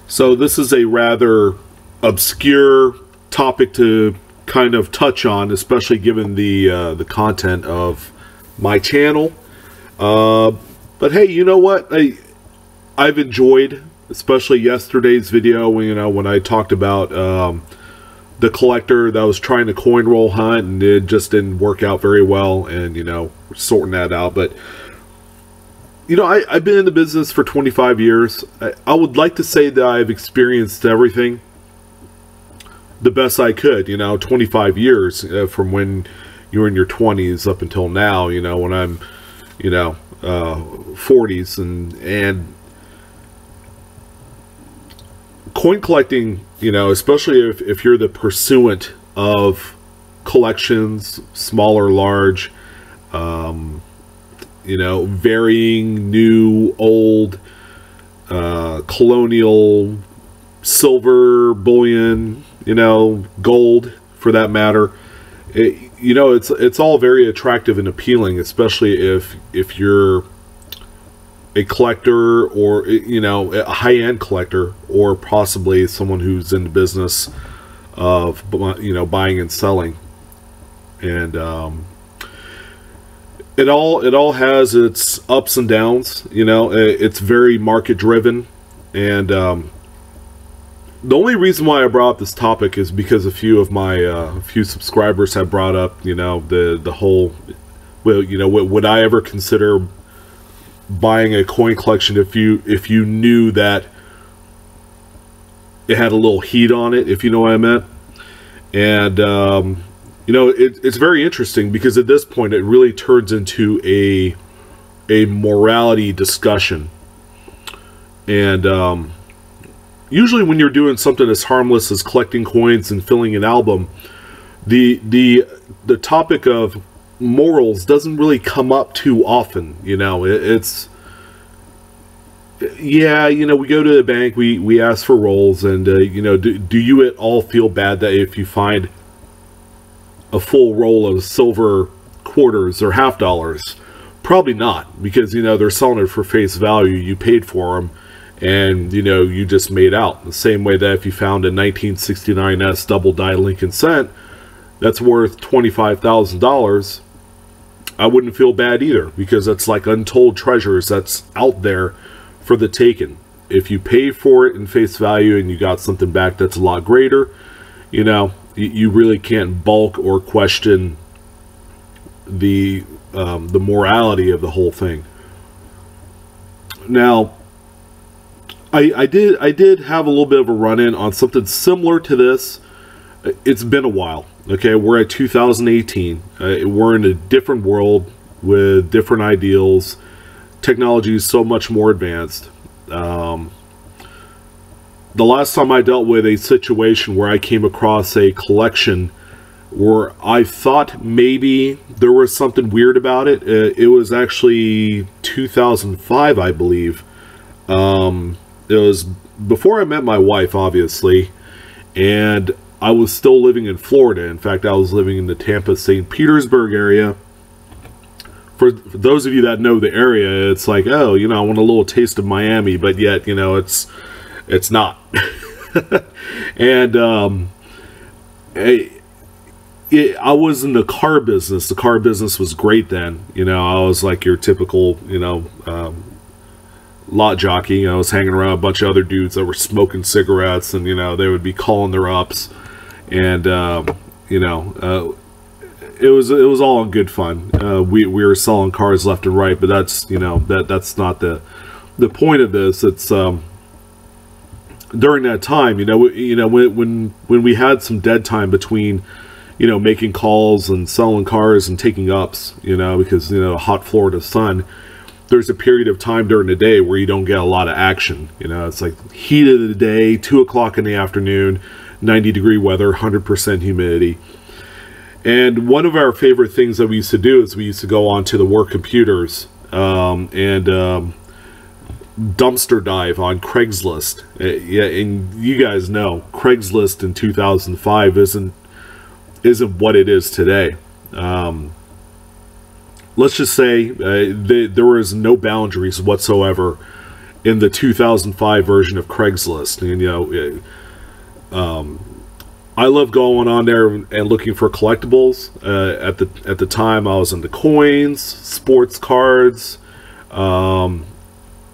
So this is a rather obscure topic to kind of touch on, especially given the content of my channel. But hey, you know what? I've enjoyed, especially yesterday's video, you know, when I talked about the collector that was trying to coin roll hunt and it just didn't work out very well, and you know, sorting that out. But you know, I've been in the business for 25 years. I would like to say that I've experienced everything the best I could, you know, 25 years from when you were in your 20s up until now, you know, when I'm, you know, 40s. And coin collecting, you know, especially if you're the pursuant of collections, small or large, you know, varying, new, old, colonial, silver, bullion, you know, gold for that matter. You know, it's all very attractive and appealing, especially if you're a collector, or you know, a high-end collector, or possibly someone who's in the business of, you know, buying and selling. And it all has its ups and downs, you know. It's very market driven, and the only reason why I brought up this topic is because a few of my few subscribers have brought up, you know, the whole, well, you know, would I ever consider buying a coin collection if you knew that it had a little heat on it, if you know what I meant. And you know, it's very interesting, because at this point it really turns into a morality discussion. And usually when you're doing something as harmless as collecting coins and filling an album, the topic of morals doesn't really come up too often. You know, it's, yeah, you know, we go to the bank, we ask for rolls, and you know, do you at all feel bad that if you find a full roll of silver quarters or half dollars? Probably not, because you know, they're selling it for face value. You paid for them, and you know, you just made out. The same way that if you found a 1969 S double die Lincoln cent that's worth $25,000, I wouldn't feel bad either, because that's like untold treasures that's out there for the taking. If you pay for it in face value and you got something back that's a lot greater, you know, you really can't balk or question the morality of the whole thing. Now, I did have a little bit of a run-in on something similar to this. It's been a while. Okay, we're at 2018. We're in a different world with different ideals. Technology is so much more advanced. The last time I dealt with a situation where I came across a collection where I thought maybe there was something weird about it, it was actually 2005, I believe. It was before I met my wife, obviously, and I was still living in Florida. In fact, I was living in the Tampa, St. Petersburg area. For those of you that know the area, it's like, oh, you know, I want a little taste of Miami, but yet, you know, it's not. And I was in the car business. The car business was great then. You know, I was like your typical, you know, lot jockey. I was hanging around a bunch of other dudes that were smoking cigarettes, and you know, they would be calling their ups, and you know, it was all in good fun. We were selling cars left and right, but that's, you know, that's not the point of this. It's during that time, you know, when we had some dead time between, you know, making calls and selling cars and taking ups, you know, because, you know, hot Florida sun, there's a period of time during the day where you don't get a lot of action. You know, it's like heat of the day, 2 o'clock in the afternoon, 90-degree weather, 100% humidity. And one of our favorite things that we used to do is we used to go onto the work computers and dumpster dive on Craigslist. Yeah, and you guys know Craigslist in 2005 isn't what it is today. Let's just say there was no boundaries whatsoever in the 2005 version of Craigslist. And, you know, I love going on there and looking for collectibles. At the time, I was into coins, sports cards,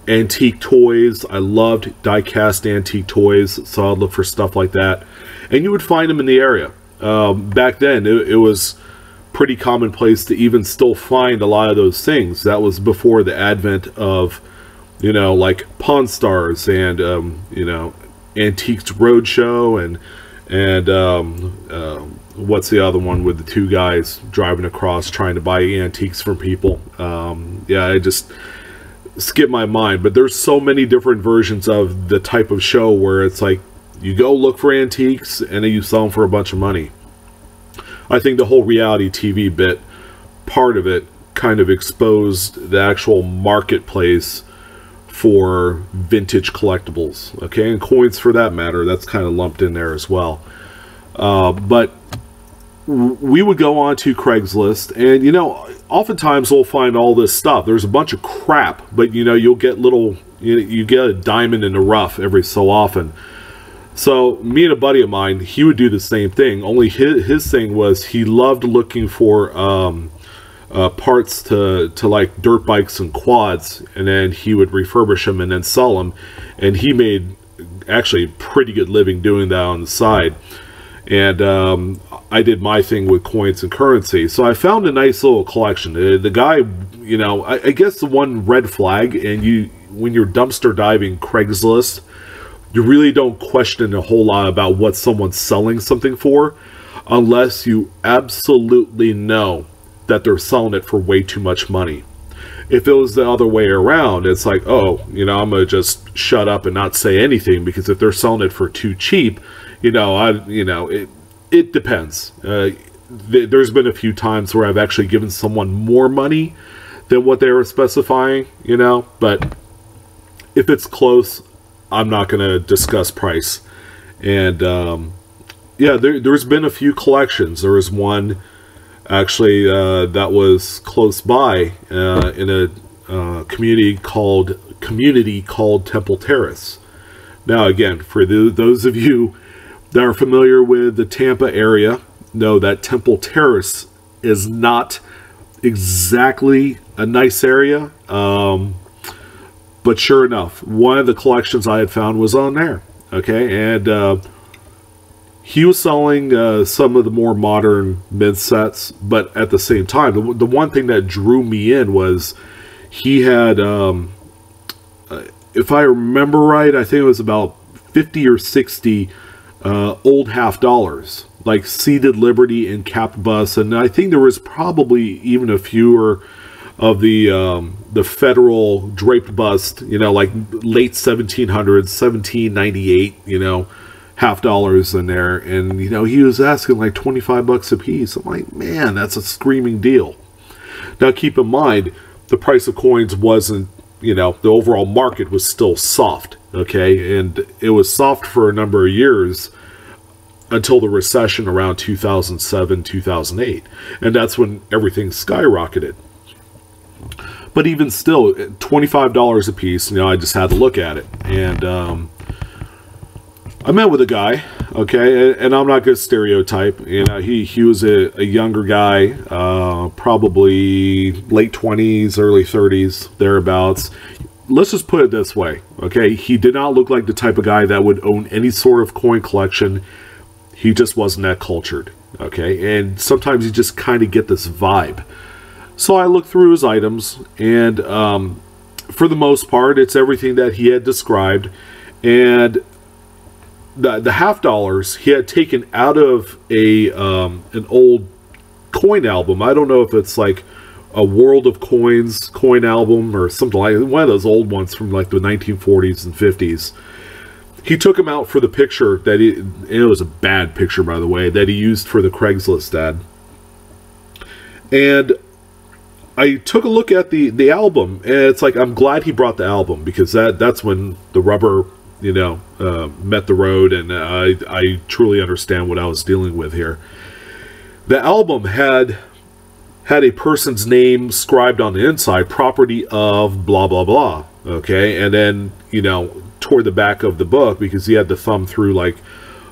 antique toys. I loved die-cast antique toys, so I'd look for stuff like that. And you would find them in the area. Back then, it was pretty commonplace to even still find a lot of those things. That was before the advent of, you know, like Pawn Stars and, you know, Antiques Roadshow and what's the other one with the two guys driving across trying to buy antiques from people. Yeah, I just skip my mind, but there's so many different versions of the type of show where it's like you go look for antiques and then you sell them for a bunch of money. I think the whole reality TV bit, part of it, kind of exposed the actual marketplace for vintage collectibles, okay, and coins for that matter. That's kind of lumped in there as well. But we would go on to Craigslist, and, you know, oftentimes we'll find all this stuff. There's a bunch of crap, but, you know, you'll get little, you get a diamond in the rough every so often. So me and a buddy of mine, he would do the same thing, only his thing was he loved looking for parts to like dirt bikes and quads, and then he would refurbish them and then sell them, and he made actually a pretty good living doing that on the side. And I did my thing with coins and currency, so I found a nice little collection. The guy, you know, I guess the one red flag, and when you're dumpster diving Craigslist, you really don't question a whole lot about what someone's selling something for, unless you absolutely know that they're selling it for way too much money. If it was the other way around, it's like, oh, you know, I'm gonna just shut up and not say anything, because if they're selling it for too cheap, you know, it depends. There's been a few times where I've actually given someone more money than what they were specifying, you know, but if it's close, I'm not going to discuss price. And yeah, there's been a few collections. There was one actually that was close by in a community called Temple Terrace. Now, again, for those of you that are familiar with the Tampa area, know that Temple Terrace is not exactly a nice area. But sure enough, one of the collections I had found was on there. Okay, and he was selling some of the more modern mid sets, but at the same time, the one thing that drew me in was he had, if I remember right, I think it was about 50 or 60 old half dollars, like seated Liberty and capped bust, and I think there was probably even a fewer of the federal draped bust, you know, like late 1700s, 1798, you know, half dollars in there. And, you know, he was asking like 25 bucks a piece. I'm like, man, that's a screaming deal. Now, keep in mind, the price of coins wasn't, you know, the overall market was still soft, okay? And it was soft for a number of years until the recession around 2007, 2008. And that's when everything skyrocketed. But even still, $25 a piece, you know, I just had to look at it. And I met with a guy, okay, and I'm not going to stereotype. You know, he was a younger guy, probably late 20s, early 30s, thereabouts. Let's just put it this way, okay? He did not look like the type of guy that would own any sort of coin collection. He just wasn't that cultured, okay? And sometimes you just kind of get this vibe. So I looked through his items, and for the most part, it's everything that he had described. And the half dollars he had taken out of an old coin album. I don't know if it's like a World of Coins coin album or something like that. One of those old ones from like the 1940s and 50s. He took him out for the picture that it was a bad picture, by the way, that he used for the Craigslist ad. And I took a look at the album, and it's like, I'm glad he brought the album, because that's when the rubber, you know, met the road, and I truly understand what I was dealing with here. The album had a person's name scribed on the inside, property of blah, blah, blah. Okay, and then, you know, toward the back of the book, because he had to thumb through like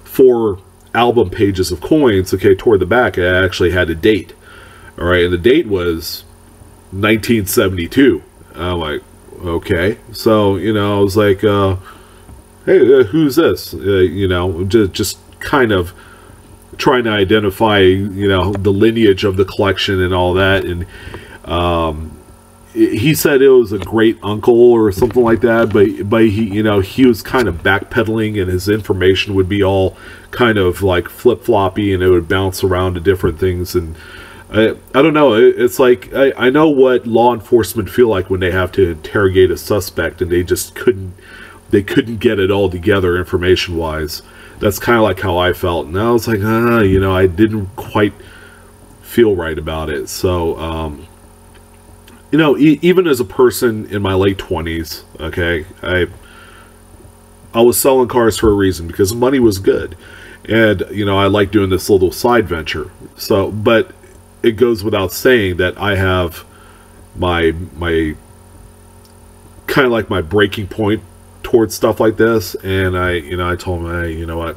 4 album pages of coins, okay, toward the back, it actually had a date. All right, and the date was 1972. I'm like, okay. So, you know, I was like, hey, who's this? You know, just kind of trying to identify, you know, the lineage of the collection and all that. And he said it was a great uncle or something like that, but he, you know, he was kind of backpedaling, and his information would be all kind of like flip-floppy, and it would bounce around to different things. And I don't know, it's like I know what law enforcement feel like when they have to interrogate a suspect and they just couldn't get it all together information wise. That's kind of like how I felt, and I was like, you know, I didn't quite feel right about it. So you know, even as a person in my late 20s, okay, I was selling cars for a reason, because money was good. And, you know, I like doing this little side venture. So, but it goes without saying that I have my kind of like my breaking point towards stuff like this. And I told him, hey, you know what,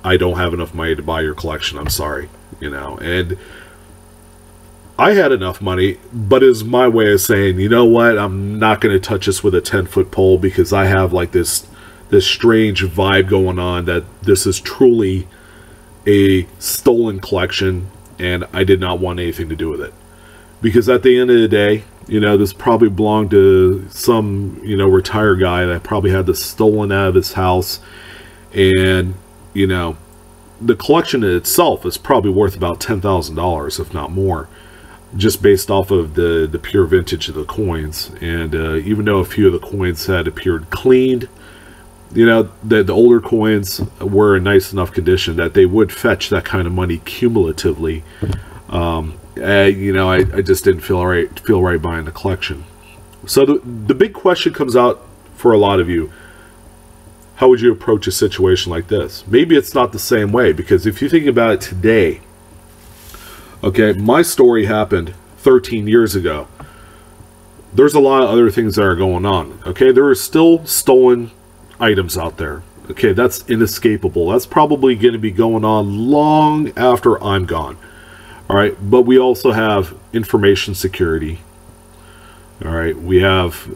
I don't have enough money to buy your collection. I'm sorry, you know. And I had enough money, but it was my way of saying, you know what, I'm not going to touch this with a 10-foot pole, because I have like this strange vibe going on that this is truly a stolen collection, and I did not want anything to do with it. Because at the end of the day, you know, this probably belonged to some, you know, retired guy that probably had this stolen out of his house. And, you know, the collection in itself is probably worth about $10,000, if not more, just based off of the pure vintage of the coins. And even though a few of the coins had appeared cleaned, you know, the older coins were in nice enough condition that they would fetch that kind of money cumulatively. You know, I just didn't feel right buying the collection. So the big question comes out for a lot of you: how would you approach a situation like this? Maybe it's not the same way, because if you think about it today, okay, my story happened 13 years ago. There's a lot of other things that are going on. Okay, there are still stolen items out there. Okay, that's inescapable. That's probably going to be going on long after I'm gone. All right, but we also have information security. All right, we have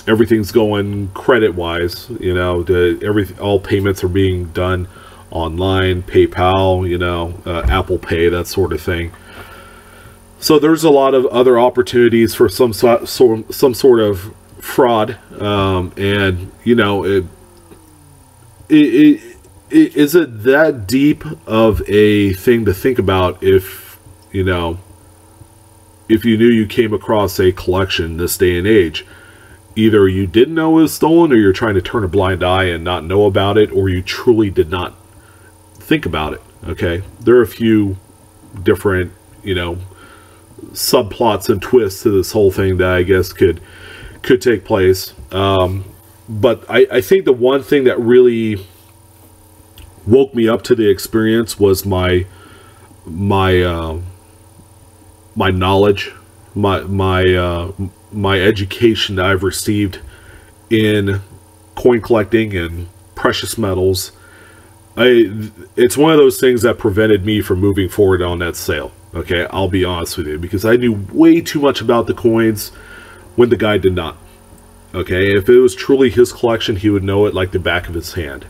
everything's going credit-wise. You know, all payments are being done online, PayPal, you know, Apple Pay, that sort of thing. So there's a lot of other opportunities for some sort of fraud, and you know, is it that deep of a thing to think about if, you know, if you knew you came across a collection this day and age? Either you didn't know it was stolen, or you're trying to turn a blind eye and not know about it, or you truly did not think about it. Okay, there are a few different, you know, subplots and twists to this whole thing that I guess could take place. But I think the one thing that really woke me up to the experience was my knowledge, my education that I've received in coin collecting and precious metals. It's one of those things that prevented me from moving forward on that sale. Okay, I'll be honest with you, because I knew way too much about the coins when the guy did not. Okay, if it was truly his collection, he would know it like the back of his hand.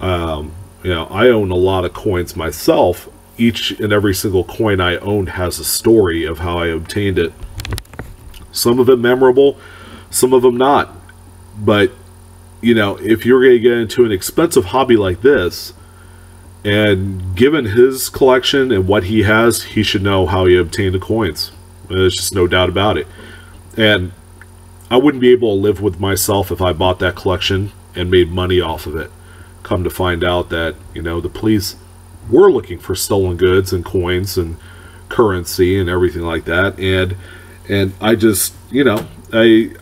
You know, I own a lot of coins myself. Each and every single coin I owned has a story of how I obtained it. Some of it memorable, some of them not. But, you know, if you're going to get into an expensive hobby like this, and given his collection and what he has, he should know how he obtained the coins. There's just no doubt about it. And I wouldn't be able to live with myself if I bought that collection and made money off of it. Come to find out that, you know, the police were looking for stolen goods and coins and currency and everything like that. And I just, you know, I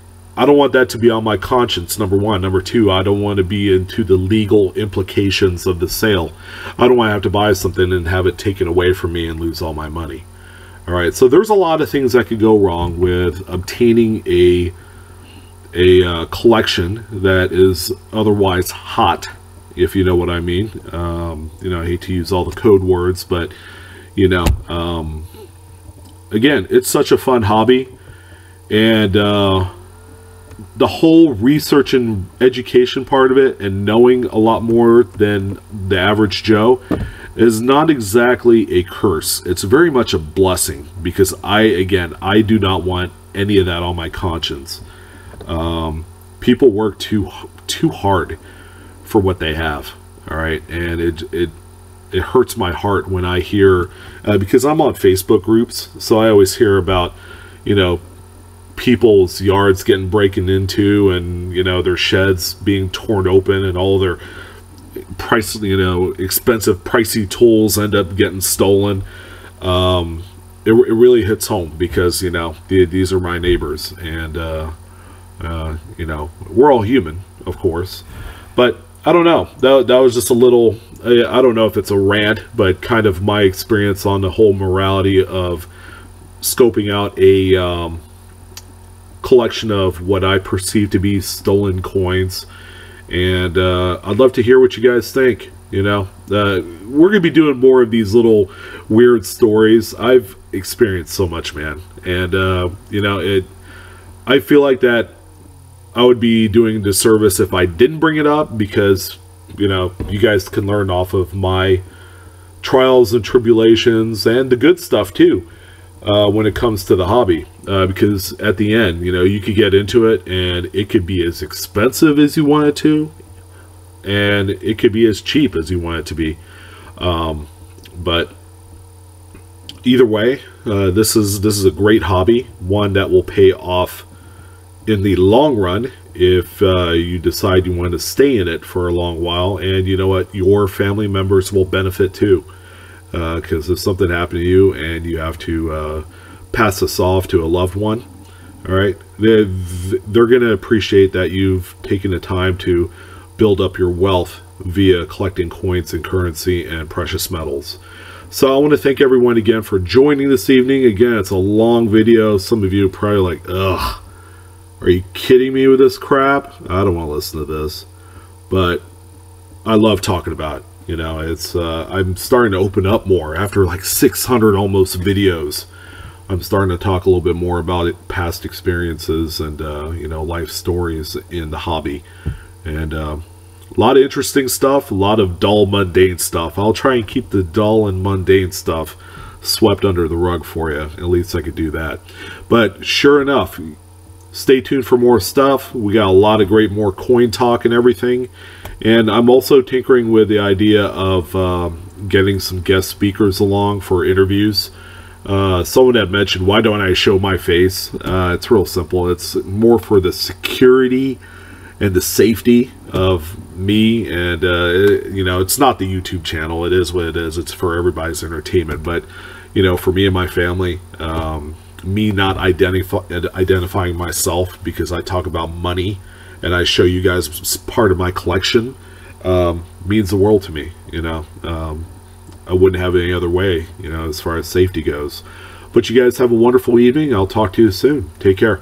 don't want that to be on my conscience, number one. Number two, I don't want to be into the legal implications of the sale. I don't want to have to buy something and have it taken away from me and lose all my money. All right, so there's a lot of things that could go wrong with obtaining a a collection that is otherwise hot, if you know what I mean. You know, I hate to use all the code words, but you know, again, it's such a fun hobby, and the whole research and education part of it, and knowing a lot more than the average Joe, is not exactly a curse. It's very much a blessing, because I do not want any of that on my conscience. People work too hard for what they have, all right, and it hurts my heart when I hear, because I'm on Facebook groups, so I always hear about, you know, people's yards getting broken into, and you know, their sheds being torn open, and all their expensive pricey tools end up getting stolen. It really hits home, because you know, these are my neighbors, and you know, we're all human, of course, but I don't know, that was just a little, I don't know if it's a rant, but kind of my experience on the whole morality of scoping out a collection of what I perceive to be stolen coins. And I'd love to hear what you guys think. You know, we're gonna be doing more of these little weird stories. I've experienced so much, man, and you know, I feel like that I would be doing a disservice if I didn't bring it up, because you know, you guys can learn off of my trials and tribulations, and the good stuff too, when it comes to the hobby, because at the end, you know, you could get into it and it could be as expensive as you want it to, and it could be as cheap as you want it to be, but either way, this is a great hobby, one that will pay off in the long run if you decide you want to stay in it for a long while. And you know what, your family members will benefit too, because if something happened to you and you have to pass this off to a loved one, all right, they're going to appreciate that you've taken the time to build up your wealth via collecting coins and currency and precious metals. So I want to thank everyone again for joining this evening. Again, it's a long video. Some of you are probably like, ugh, are you kidding me with this crap? I don't want to listen to this. But I love talking about it. You know, it's I'm starting to open up more after like 600 almost videos. I'm starting to talk a little bit more about it, past experiences, and you know, life stories in the hobby, and a lot of interesting stuff, a lot of dull, mundane stuff. I'll try and keep the dull and mundane stuff swept under the rug for you. At least I could do that. But sure enough, stay tuned for more stuff. We got a lot of great more coin talk and everything. And I'm also tinkering with the idea of getting some guest speakers along for interviews. Someone had mentioned, why don't I show my face? It's real simple. It's more for the security and the safety of me. And, you know, it's not the YouTube channel. It is what it is. It's for everybody's entertainment. But, you know, for me and my family, me not identifying myself because I talk about money and I show you guys part of my collection, means the world to me. You know, I wouldn't have it any other way, you know, as far as safety goes. But you guys have a wonderful evening. I'll talk to you soon. Take care.